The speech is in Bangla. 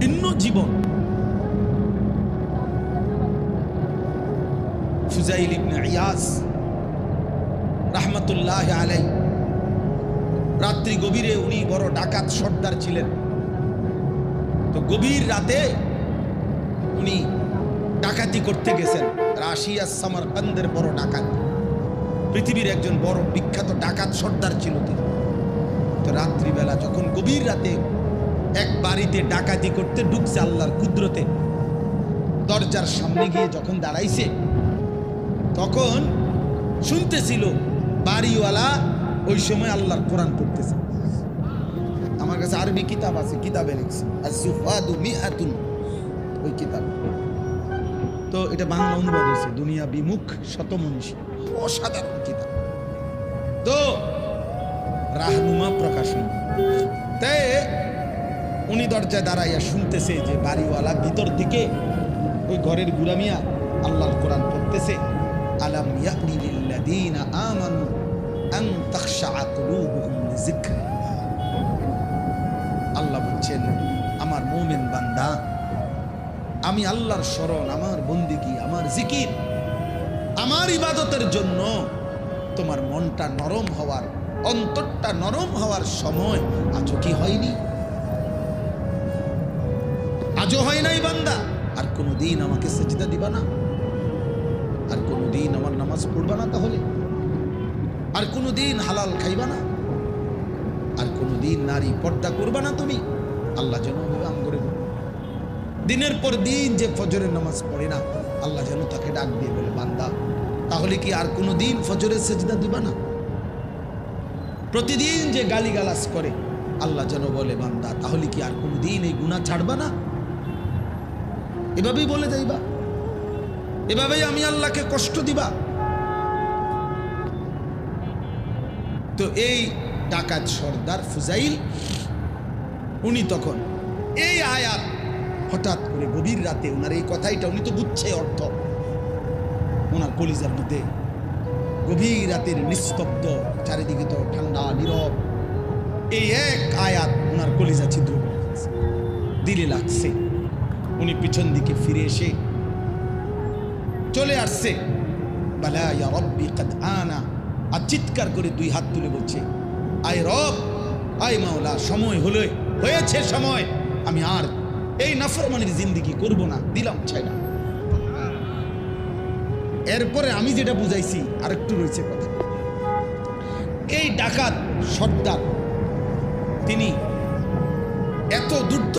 ভিন্ন জীবন। ফুজাইল ইবনে ইয়াস রাহমাতুল্লাহ আলাইহি রাত্রি গভীরে উনি বড় ডাকাত সর্দার ছিলেন। তো গভীর রাতে উনি ডাকাতি করতে গেছেন। রাশিয়া সামারকান্দের বড় ডাকাত, পৃথিবীর একজন বড় বিখ্যাত ডাকাত সর্দার ছিল তিনি। তো রাত্রিবেলা যখন গভীর রাতে এক বাড়িতে ডাকাতি করতে ঢুকছে আল্লাহর কুদরতে, দরজার সামনে গিয়ে যখন দাঁড়াইছে তখন শুনতেছিল বাড়িওয়ালা ওই সময় আল্লাহর কোরআন পড়তেছে। আমার কাছে আরবি কিতাব আছে, কিতাবে লিখছে আস-সুফাদু মিআতুন, ওই কিতাব। তো এটা বাংলা অনুবাদ হয়েছে দুনিয়া বিমুখ শতমনীষী, অসাধারণ কিতাব। তো রাহনুমা প্রকাশন। তাই উনি দরজায় দাঁড়াইয়া শুনতেছে যে বাড়িওয়ালা ভিতর দিকে ওই ঘরের গুলামিয়া আল্লাহর কোরআন পড়তেছে। আলাম ইয়ানি লিল্লাযীনা আমানু আন তাখশা কুলুবুহুম লিযিকরিল্লাহ। আল্লাহ বলছেন, আমার মুমিন বান্দা, আমি আল্লাহর শরণ, আমার বন্দেগী, আমার জিকির, আমার ইবাদতের জন্য তোমার মনটা নরম হওয়ার, অন্তরটা নরম হওয়ার সময় আজও কি হয়নি? আজও হয় নাই বান্দা? আর কোনদিন আমাকে সেজদা দিবা না? আর কোনদিন আমার নামাজ পড়বা না? তাহলে আর কোনদিন হালাল খাইবা না? আর কোনদিন নারী পর্দা করবা না তুমি? আল্লাহ যেন অনুদান করে দেবে। দিনের পর দিন যে ফজরের নামাজ পড়ে না, আল্লাহ যেন তাকে ডাক দিয়ে বলে, বান্দা তাহলে কি আর কোনদিন ফজরের সেজদা দিবা না? প্রতিদিন যে গালিগালাজ করে, আল্লাহ যেন বলে, বান্দা তাহলে কি আর কোনদিন এই গুনাহ ছাড়বা না? এভাবেই বলে যাইবা, এভাবেই আমি আল্লাহকে কষ্ট দিবা। তো এই ডাকাত সর্দার ফুজাইল, উনি তখন এই আয়াত হঠাৎ করে গভীর রাতে ওনার এই কথাইটা, উনি তো বুঝছে অর্থ, ওনার কলিজার মধ্যে গভীর রাতের নিস্তব্ধ, চারিদিকে তো ঠান্ডা নীরব, এই এক আয়াত ওনার কলিজা ছিদ্র করে ফেলছে, দিলে লাগছে। উনি পিছন দিকে ফিরে এসে চলে আসছে, বালা ইয়া রব্বি কাদ আনা, আর চিৎকার করে দুই হাত তুলে বলছে, আয় রব, আয় মাওলা, সময় হলো, হয়েছে সময়, আমি আর এই নাফরমানির জিন্দেগি করব না, দিলাম ছাইড়া। এরপরে আমি যেটা বুঝাইছি আরেকটু রয়েছে কথা। এই ডাকাত সর্দার তিনি এত দুর্দ